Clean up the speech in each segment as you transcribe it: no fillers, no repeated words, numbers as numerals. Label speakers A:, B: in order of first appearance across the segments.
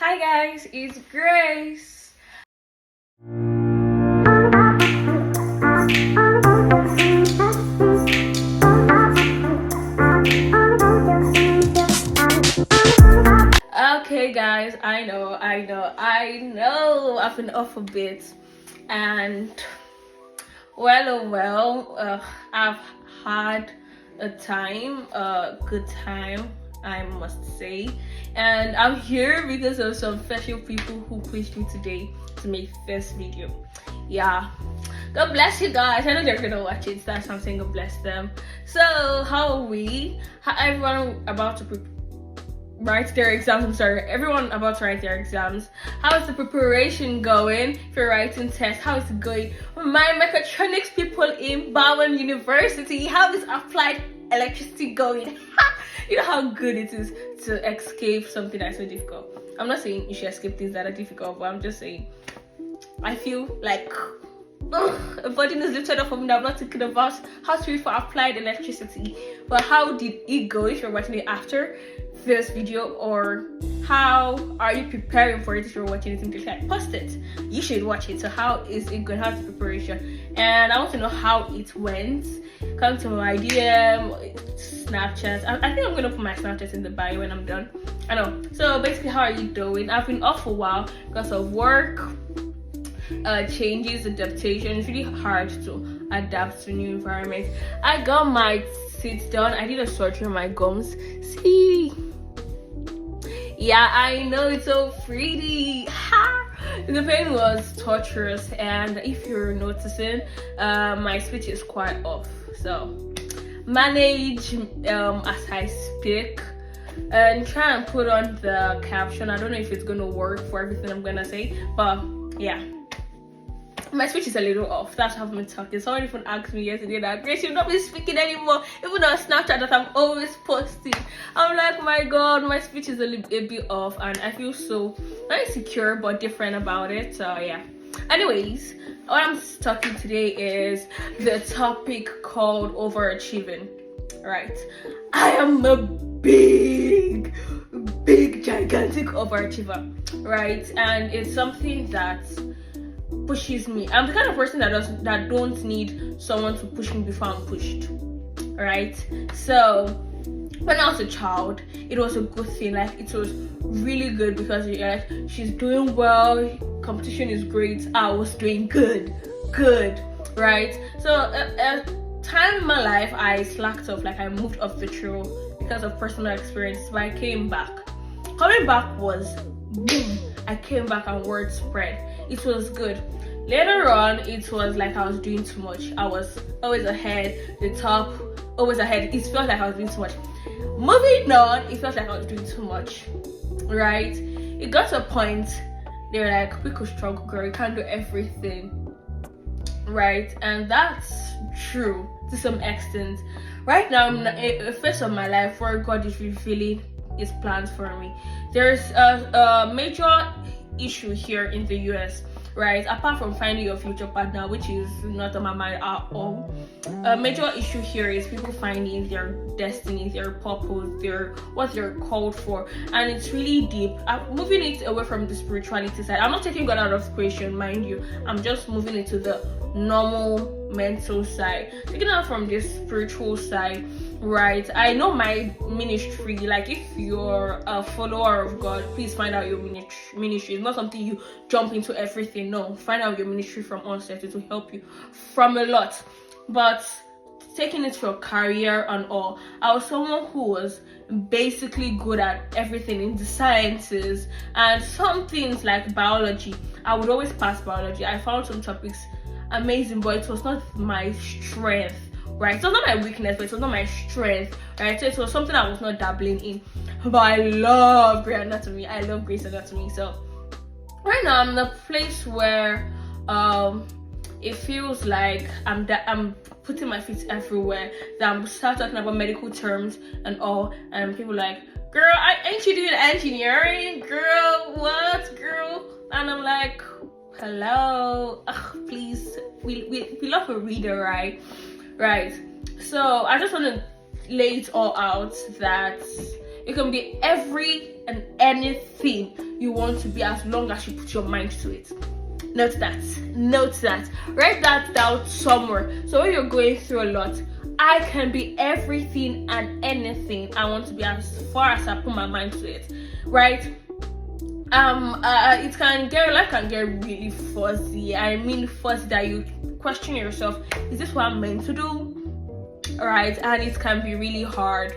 A: Hi guys, it's Grace. Okay guys, I know I've been off a bit, and I've had a good time, I must say, and I'm here because of some special people who pushed me today to make this video. Yeah, God bless you guys. I know they're gonna watch it. That's something. God bless them. So how are we? How everyone about to write their exams? I'm sorry, everyone about to write their exams. How is the preparation going for writing tests? How is it going? My mechatronics people in Bowen University, how is applied electricity going? You know how good it is to escape something that's so difficult. I'm not saying you should escape things that are difficult, but I'm just saying I feel like a burden is lifted off of me. I'm not thinking about how to read for applied electricity. But how did it go if you're watching it after this video, or how are you preparing for it if you're watching it in the like post it? You should watch it. So how is it going? How's the preparation? And I want to know how it went. Come to my DM, Snapchat. I think I'm gonna put my Snapchat in the bio when I'm done. I know. So basically, how are you doing? I've been off a while because of work. Changes, adaptation. It's really hard to adapt to new environments. I got my teeth done. I did a surgery on my gums. See, yeah, I know, it's so pretty. The pain was torturous, and if you're noticing, my speech is quite off. So manage as I speak. And try and put on the caption. I don't know if it's gonna work for everything I'm gonna say, but yeah. My speech is a little off. That's how I've been talking. Someone even asked me yesterday that Grace, you've not been speaking anymore, even on Snapchat that I'm always posting. I'm like, my God, my speech is a bit off, and I feel so not insecure but different about it. So yeah. Anyways, what I'm talking today is the topic called overachieving. Right. I am a big gigantic overachiever. Right, and it's something that pushes me. I'm the kind of person that don't need someone to push me before I'm pushed. Right? So when I was a child, it was a good thing. Like, it was really good because you're like, she's doing well, competition is great, I was doing good, right? So a time in my life I slacked off, like I moved off the trail because of personal experience, but I came back. Coming back was boom. I came back and word spread. It was good. Later on, it was like I was doing too much. I was always ahead, the top, always ahead. It felt like I was doing too much. Moving on, it felt like I was doing too much, right? It got to a point, they were like, we could struggle, girl, you can't do everything, right? And that's true to some extent. Right now, I'm in a phase of my life where God is revealing his plans for me. There's a major issue here in the US, right? Apart from finding your future partner, which is not on my mind at all, a major issue here is people finding their destiny, their purpose, what they're called for, and it's really deep. I'm moving it away from the spirituality side. I'm not taking God out of the equation, mind you. I'm just moving it to the normal mental side, taking out from this spiritual side. Right, I know my ministry. Like, if you're a follower of God, please find out your ministry. It's not something you jump into everything. No, find out your ministry from onset. It will help you from a lot. But taking it for a career and all, I was someone who was basically good at everything in the sciences, and some things like biology, I would always pass biology. I found some topics amazing, but it was not my strength. Right, so it's not my weakness, but it was not my strength. Right, so it was something I was not dabbling in. But I love Grey's Anatomy. I love Grey's Anatomy. So right now I'm in a place where it feels like I'm putting my feet everywhere. That I'm start talking about medical terms and all, and people like, girl, ain't you doing engineering? Girl, what, girl? And I'm like, hello, please, we love a reader, right? Right, so I just want to lay it all out that you can be every and anything you want to be as long as you put your mind to it. Note that. Write that down somewhere. So when you're going through a lot, I can be everything and anything I want to be as far as I put my mind to it. Right? Life can get really fuzzy. I mean fuzzy that you question yourself, is this what I'm meant to do? Right? And it can be really hard.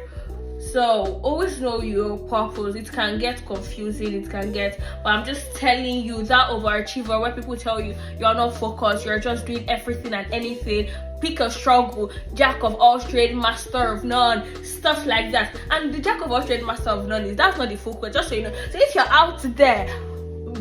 A: So always know your purpose. It can get confusing, but I'm just telling you, that overachiever where people tell you you're not focused, you're just doing everything and anything, pick a struggle, jack of all trades, master of none, stuff like that. And the jack of all trades, master of none that's not the focus, just so you know. So if you're out there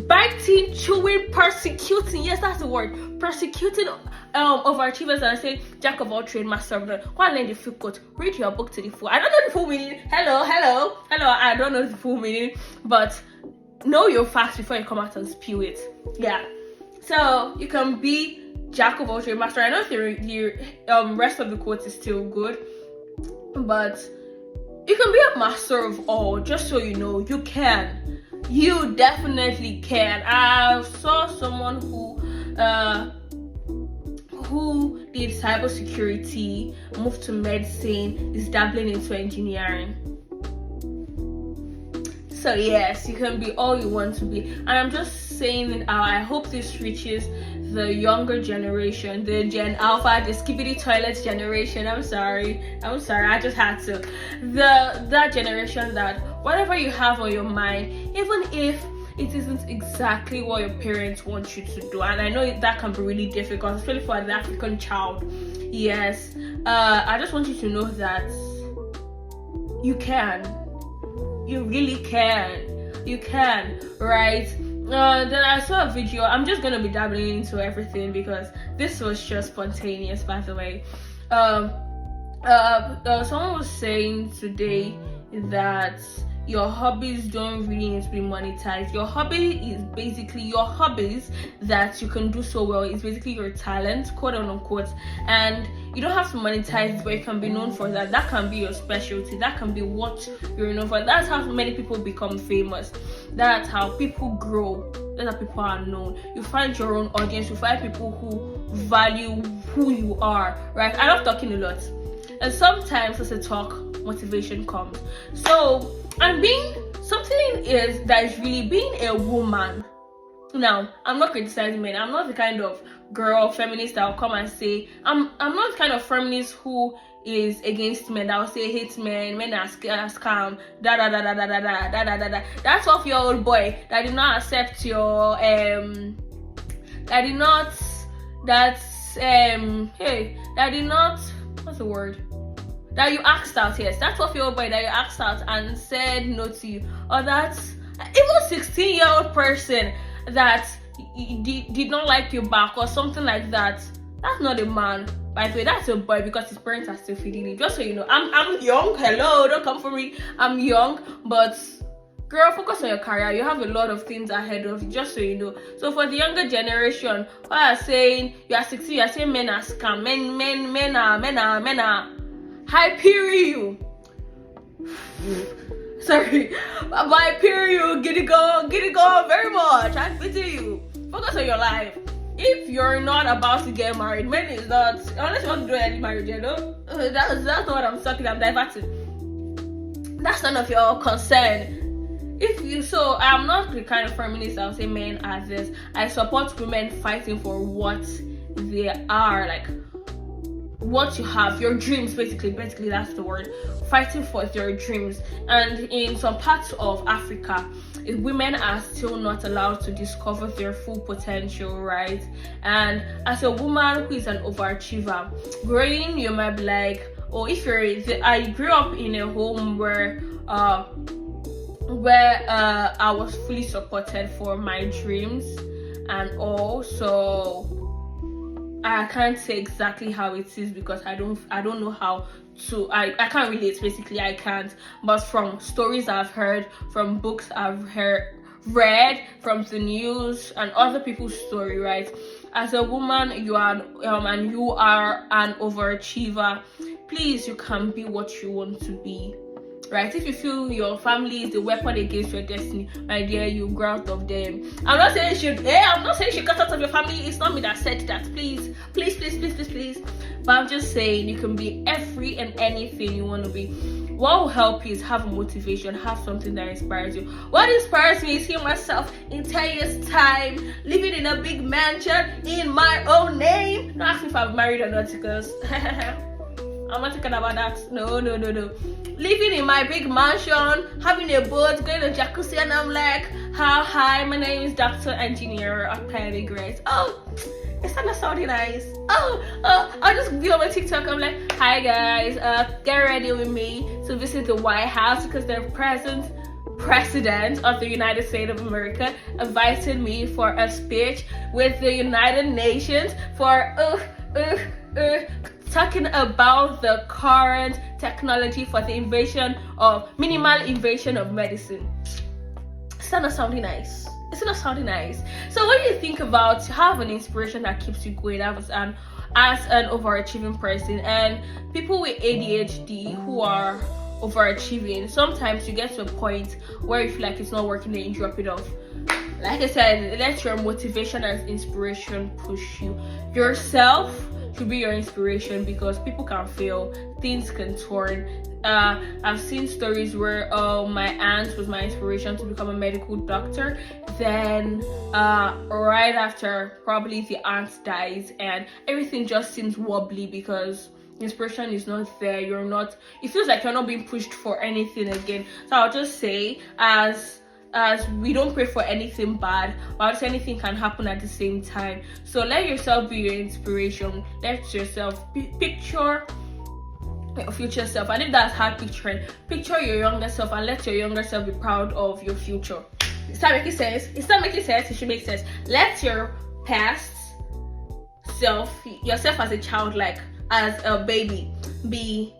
A: biting, chewing, persecuting, yes, that's the word, persecuting overachievers, and say jack of all trades, master of none, go and learn the full quote, read your book to the full. I don't know the full meaning. Hello, I don't know the full meaning, but know your facts before you come out and spew it. Yeah, so you can be jack of all trades, master. I know the rest of the quote is still good, but you can be a master of all. Just so you know, you definitely can. I saw someone who did cybersecurity, moved to medicine, is dabbling into engineering. So yes, you can be all you want to be. And I'm just saying it out. I hope this reaches the younger generation, the Gen Alpha, the Skibbity Toilets generation. I'm sorry, I just had to. That generation that whatever you have on your mind, even if it isn't exactly what your parents want you to do, and I know that can be really difficult, especially for an African child. Yes, I just want you to know that you really can, right? Then I saw a video. I'm just gonna be dabbling into everything because this was just spontaneous, by the way. Someone was saying today that your hobbies don't really need to be monetized. Your hobby is basically your hobbies that you can do so well. It's basically your talent, quote unquote, and you don't have to monetize it, but you can be known for that. That can be your specialty. That can be what you're known for. That's how many people become famous. That's how people grow. That's how people are known. You find your own audience. You find people who value who you are, right? I love talking a lot, and sometimes as I talk, motivation comes. So, and being a woman. Now, I'm not criticizing men. I'm not the kind of girl feminist that will come and say, I'm not the kind of feminist who is against men, that will say hate men are scam, da da da da da da da da da da. That's off your old boy that did not accept your what's the word? That you asked out, yes, that's what your boy that you asked out and said no to you, or that's even 16-year-old person that did not like you back or something like that. That's not a man, by the way. That's a boy because his parents are still feeding him. Just so you know, I'm young. Hello, don't come for me. I'm young, but girl, focus on your career. You have a lot of things ahead of you, just so you know. So for the younger generation, what are saying, you are 16, you are saying men are scam, men are Hyperion. Sorry, but Hyperion, get it go very much. I pity you. Focus on your life. If you're not about to get married, men is not, unless you want to do any marriage, you know. That's not what I'm talking. I'm diverting. That's none of your concern. I'm not the kind of feminist that will say men are this. I support women fighting for what they are, like what you have, your dreams, basically that's the word, fighting for your dreams. And in some parts of Africa, women are still not allowed to discover their full potential, right? And as a woman who is an overachiever, growing, you might be like, I grew up in a home where I was fully supported for my dreams and all, so I can't say exactly how it is because I don't know how to, I can't relate, basically I can't, but from stories I've heard, from books I've read, from the news and other people's story, right? As a woman, you are and you are an overachiever, please, you can be what you want to be. right? If you feel your family is the weapon against your destiny, my dear, you grow out of them. I'm not saying you should cut out of your family. It's not me that said that. Please. But I'm just saying you can be every and anything you want to be. What will help you is have a motivation, have something that inspires you. What inspires me is seeing myself in 10 years' time, living in a big mansion in my own name. Don't ask me if I'm married or not, because I'm not thinking about that. No. Living in my big mansion, having a boat, going to jacuzzi, and I'm like, hi, my name is Dr. Engineer Akpedi Grace. Oh, it's not sounding nice. I'll just be on my TikTok. I'm like, hi guys, get ready with me to visit the White House because the president of the United States of America invited me for a speech with the United Nations for talking about the current technology for the minimal invasion of medicine. It's not sounding nice. So when you think about have an inspiration that keeps you going as an overachieving person, and people with ADHD who are overachieving, sometimes you get to a point where you feel like it's not working, then you drop it off. Like I said, let your motivation and inspiration push you. Yourself should be your inspiration, because people can fail, things can turn. I've seen stories where my aunt was my inspiration to become a medical doctor. Then right after, probably the aunt dies and everything just seems wobbly because inspiration is not there. It feels like you're not being pushed for anything again. So I'll just say, as we don't pray for anything bad, but anything can happen at the same time. So let yourself be your inspiration. Let yourself picture your future self. And if that's hard picture your younger self and let your younger self be proud of your future. Is that making sense? It should make sense. Let your past self, yourself as a child, like as a baby, be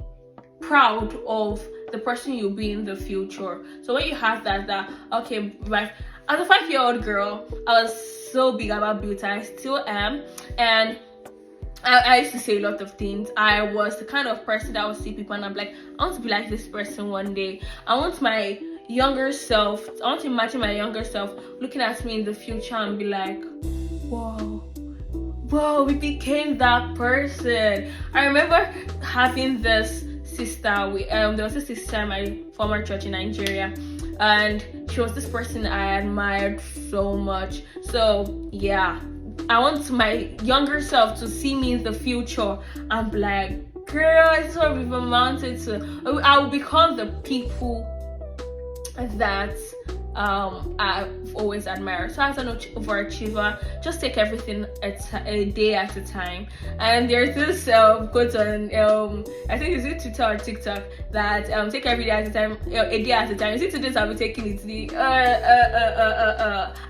A: proud of the person you'll be in the future. So when you have that okay, right, as a 5-year-old girl, I was so big about beauty. I still am, and I used to say a lot of things. I was the kind of person that would see people and I'm like, I want to be like this person one day. I want to imagine my younger self looking at me in the future and be like, whoa, we became that person. I remember having this sister. There was a sister in my former church in Nigeria, and she was this person I admired so much. So yeah, I want my younger self to see me in the future and be like, girl, it's what we've amounted to. I will become the people that I've always admired. So as an overachiever, just take everything a day at a time. And there's this quote on I think it's Twitter or TikTok that take every day at a time, a day at a time. You see, today I'll be taking it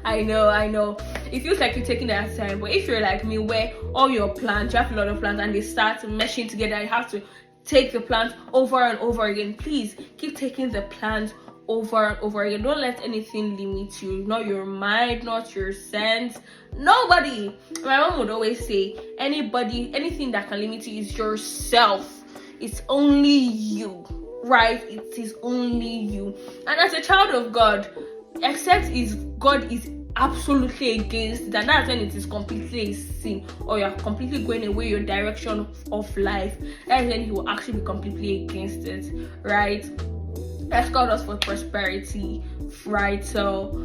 A: I know it feels like you're taking it at a time, but if you're like me, where all your plans, you have a lot of plans and they start meshing together, you have to take the plans over and over again. Please keep taking the plans over and over again. Don't let anything limit you, not your mind, not your sense, nobody. My mom would always say, anything that can limit you is yourself. It's only you, right? It is only you. And as a child of God, except God is absolutely against it, and that's when it is completely a sin, or you're completely going away your direction of life. That's when he will actually be completely against it, right? That's called us for prosperity, right? So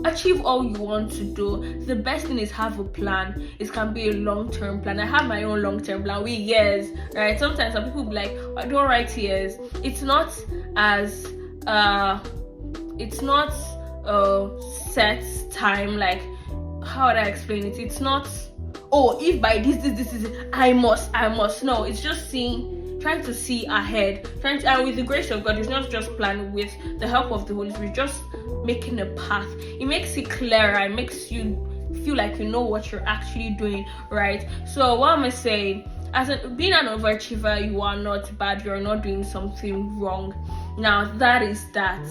A: achieve all you want to do. The best thing is have a plan. It can be a long-term plan. I have my own long-term plan with years, right? Sometimes some people be like, I don't write years. It's not set time, like, how would I explain it? It's not, if by this is it, I must. No, it's just trying to see ahead, and with the grace of God, it's not just planning. With the help of the Holy Spirit, just making a path. It makes it clearer. It makes you feel like you know what you're actually doing, right? So what am I saying? Being an overachiever, you are not bad. You're not doing something wrong. Now that is that,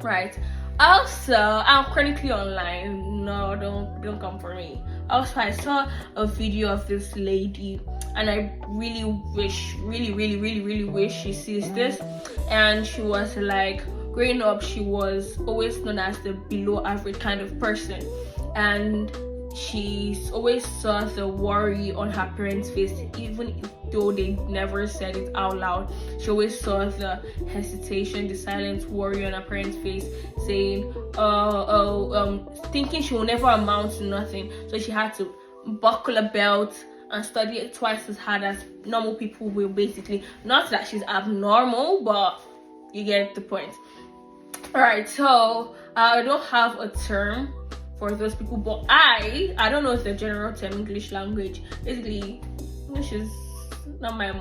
A: right? Also, I'm chronically online. No, don't come for me. Also, I saw a video of this lady, and I really wish she sees this. And she was like, growing up, she was always known as the below average kind of person, and she always saw the worry on her parents' face, even though they never said it out loud. She always saw the hesitation, the silent worry on her parents' face, saying, thinking she will never amount to nothing. So she had to buckle a belt and study it twice as hard as normal people will, basically. Not that she's abnormal, but you get the point. Alright, so I don't have a term for those people, but I don't know if the general term English language. Basically, English is not my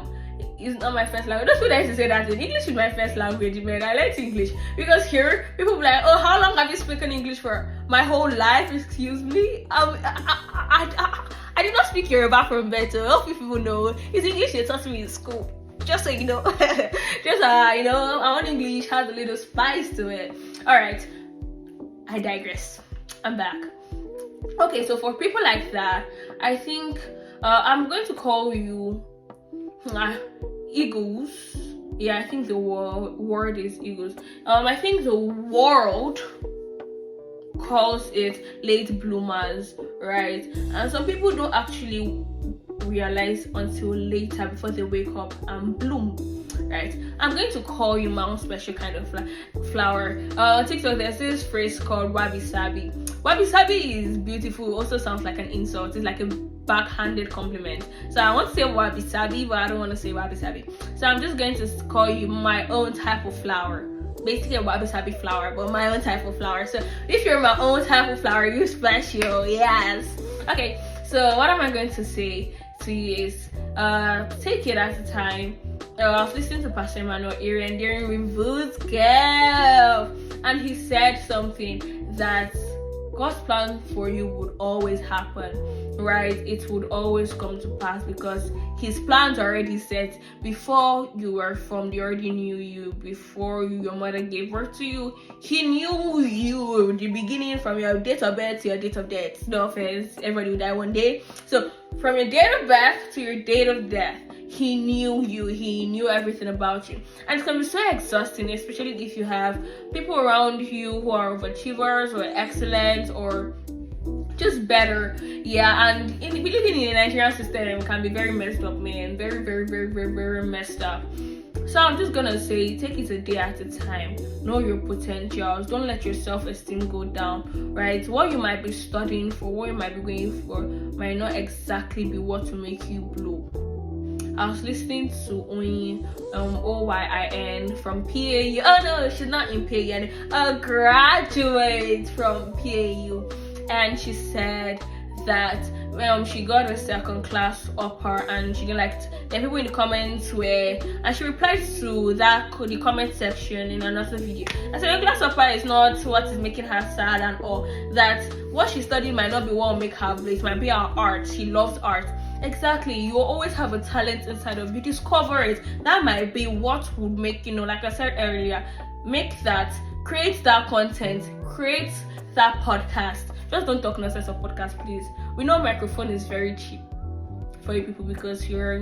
A: first language. That's what I used to say, that English is my first language, man. I like English because here people be like, oh, how long have you spoken English for? My whole life, excuse me. I did not speak Yoruba from birth, so I hope people know it's English they taught me in school. Just so you know, I want English has a little spice to it. All right, I digress. I'm back. Okay, so for people like that, I think I'm going to call you eagles. Yeah, I think the word is eagles. I think the world calls it late bloomers, right? And some people don't actually realize until later, before they wake up and bloom, right? I'm going to call you my own special kind of flower. On TikTok there's this phrase called wabi sabi. Wabi sabi is beautiful, also sounds like an insult. It's like a backhanded compliment. So I want to say wabi sabi, but I don't want to say wabi sabi. So I'm just going to call you my own type of flower. Basically a wabi sabi flower, but my own type of flower. So if you're my own type of flower, you're special. Yes. Okay, so what am I going to say to you is take it at a time. I was listening to Pastor Emmanuel Aaron during Reviews Girl, and he said something that God's plan for you would always happen, right? It would always come to pass because his plans are already set before you were formed. He already knew you before your mother gave birth to you. He knew you the beginning, from your date of birth to your date of death. No offense, everybody will die one day. So from your date of birth to your date of death, he knew you. He knew everything about you. And it's going to be so exhausting, especially if you have people around you who are overachievers or excellent or just better. Yeah, and living in the Nigerian system can be very messed up, man. Very messed up. So I'm just gonna say, take it a day at a time. Know your potentials. Don't let your self-esteem go down, right? What you might be studying for, what you might be going for, might not exactly be what will make you blow. I was listening to Oyin, Oyin from PAU. Oh no, she's not in PAU, a graduate from PAU. And she said that she got a second class upper, and she liked the people in the comments and she replied to the comment section in another video. I said, class upper is not what is making her sad and all, that what she studied might not be what will make her bliss, it might be her art. She loves art. Exactly, you will always have a talent inside of you. Discover it. That might be what would make, like I said earlier, create that content, create that podcast. Just don't talk nonsense of podcast, please. We know microphone is very cheap for you people because you're,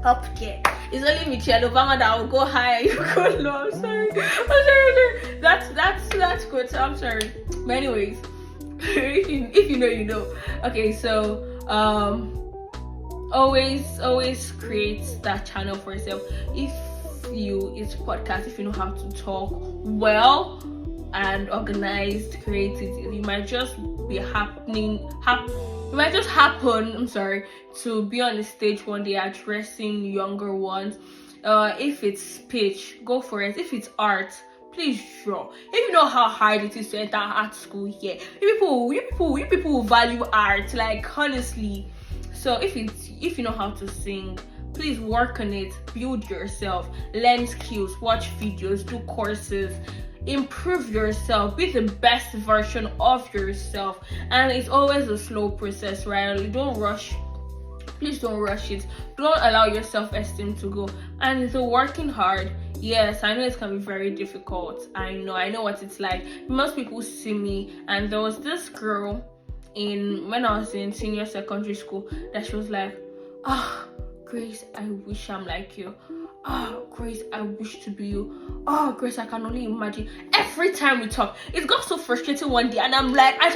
A: up there. It's only Michelle Obama that will go higher, you go low. I'm sorry. That's good. I'm sorry. But anyways, if you know, you know. Okay, so always create that channel for yourself. It's podcast, if you know how to talk well and organized, create it. You might just happen to be on the stage one day addressing younger ones. If it's speech, go for it. If it's art, please draw. If you know how hard it is to enter art school here, you people value art, like honestly. So if you know how to sing, please work on it, build yourself, learn skills, watch videos, do courses, improve yourself, be the best version of yourself. And it's always a slow process, right? You don't rush. Please don't rush it. Don't allow your self-esteem to go. And the working hard, yes, I know it can be very difficult. I know what it's like. Most people see me, and there was this girl when I was in senior secondary school that she was like, Grace, I wish I'm like you. Grace, I wish to be you. Grace, I can only imagine. Every time we talk, it got so frustrating one day, and I'm like, I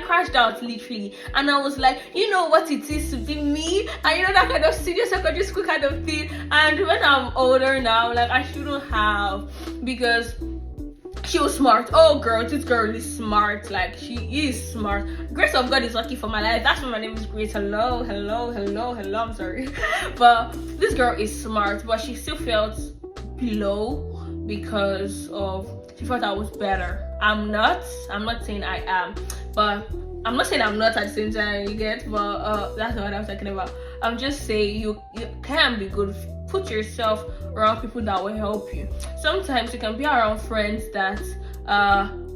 A: crashed out literally, and I was like, you know what it is to be me, and you know that kind of senior secondary school kind of thing. And when I'm older now, like, I shouldn't have, because she was smart. Oh girl, this girl is smart. Like, she is smart. Grace of God is lucky for my life. That's why my name is Grace. Hello. I'm sorry. But this girl is smart, but she still felt below because she felt I was better. I'm not saying I am, but I'm not saying I'm not at the same time, you get, but that's not what I'm talking about. I'm just saying you can be good. Put yourself around people that will help you. Sometimes you can be around friends that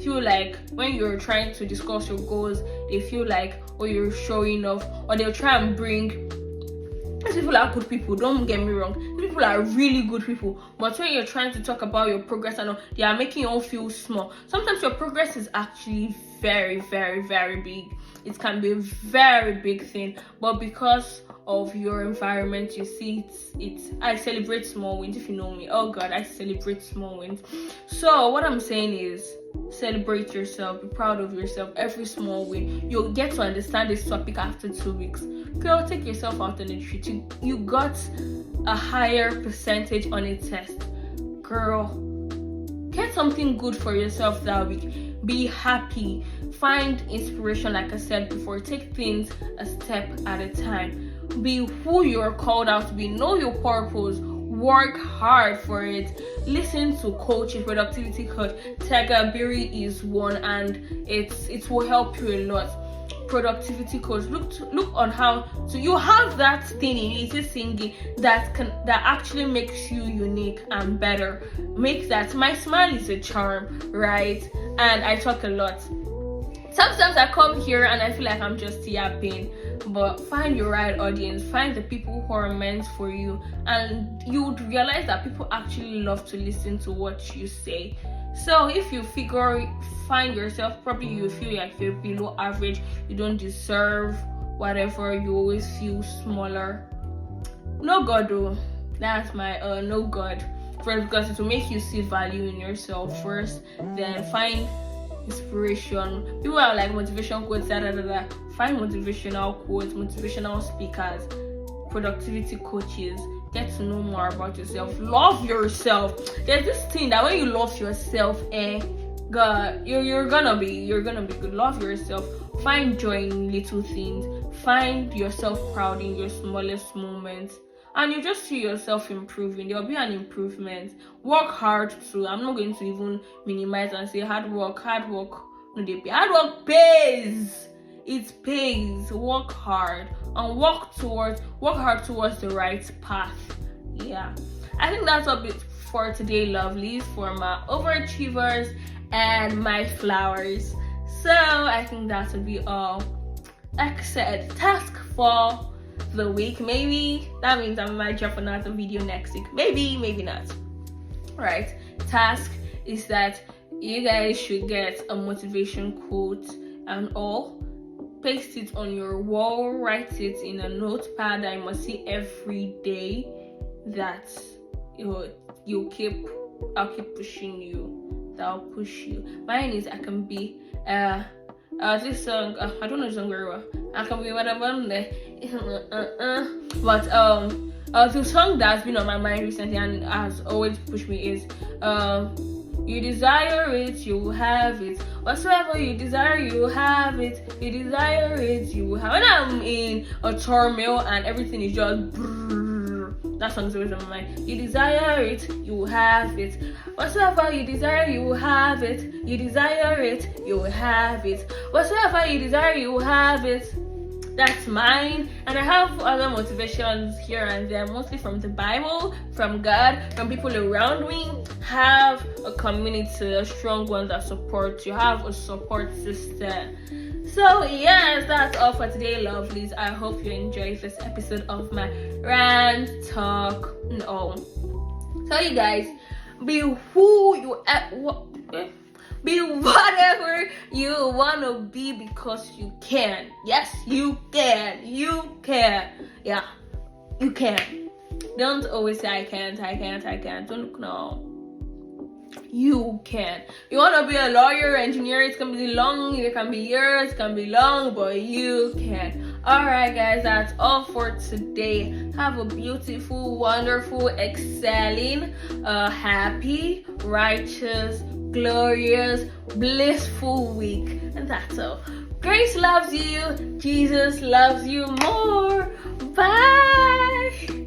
A: feel like when you're trying to discuss your goals, they feel like, you're showing off, or they'll try and bring. These people are good people, don't get me wrong. These people are really good people. But when you're trying to talk about your progress and all, they are making you all feel small. Sometimes your progress is actually very, very, very big. It can be a very big thing, but because of your environment, you see, I celebrate small wins. If you know me, oh God, I celebrate small wins. So what I'm saying is, celebrate yourself, be proud of yourself. Every small win, you'll get to understand this topic after 2 weeks. Girl, take yourself out on a treat. You got a higher percentage on a test. Girl, get something good for yourself that week. Be happy. Find inspiration, like I said before. Take things a step at a time. Be who you're called out to be. Know your purpose. Work hard for it. Listen to coaches, productivity coach. Tagabiri is one, and it will help you a lot. Productivity coach. Look on how to. You have that thing in you, it's singing that actually makes you unique and better. Make that. My smile is a charm, right? And I talk a lot. Sometimes I come here and I feel like I'm just yapping, but find your right audience, find the people who are meant for you, and you would realize that people actually love to listen to what you say. So if you find yourself, probably you feel like you're below average, you don't deserve whatever, you always feel smaller. No God, though. That's my no God. First, because it will make you see value in yourself first, then find inspiration. People are like motivation quotes, Find motivational quotes, motivational speakers, productivity coaches. Get to know more about yourself. Love yourself. There's this thing that when you love yourself, God, you're gonna be good. Love yourself. Find joy in little things. Find yourself proud in your smallest moments. And you just see yourself improving. There'll be an improvement. Work hard too. I'm not going to even minimize and say hard work. No, they pay. Hard work pays. It pays. Work hard and work hard towards the right path. Yeah. I think that's a bit for today, lovelies, for my overachievers and my flowers. So I think that would be all. Like I said, task for the week. Maybe that means I might drop another video next week. Maybe not. Right. Task is that you guys should get a motivation quote and all. Paste it on your wall. Write it in a notepad that you must see every day. That I'll keep pushing you. That'll push you. Mine is I can be this song, I don't know the song very well. I can be whatever. But the song that's been on my mind recently and has always pushed me is you desire it, you will have it. Whatsoever you desire, you will have it. You desire it, you will have it. When I'm in a turmoil and everything is just that song's always on my mind. You desire it, you will have it. Whatsoever you desire, you will have it. You desire it, you will have it. Whatsoever you desire, you will have it. That's mine. And I have other motivations here and there, mostly from the Bible, from God, from people around me. Have a community, a strong one that supports you. Have a support system. So yes, that's all for today, lovelies. I hope you enjoyed this episode of my rant talk. No. So you guys, be who you be whatever you want to be, because you can. Yes, you can. You can. Yeah, you can. Don't always say I can't. Don't know. You can. You want to be a lawyer, engineer, it can be long, it can be years, it can be long, but you can. Alright guys, that's all for today. Have a beautiful, wonderful, excelling, happy, righteous, glorious, blissful week. And that's all. Grace loves you. Jesus loves you more. Bye.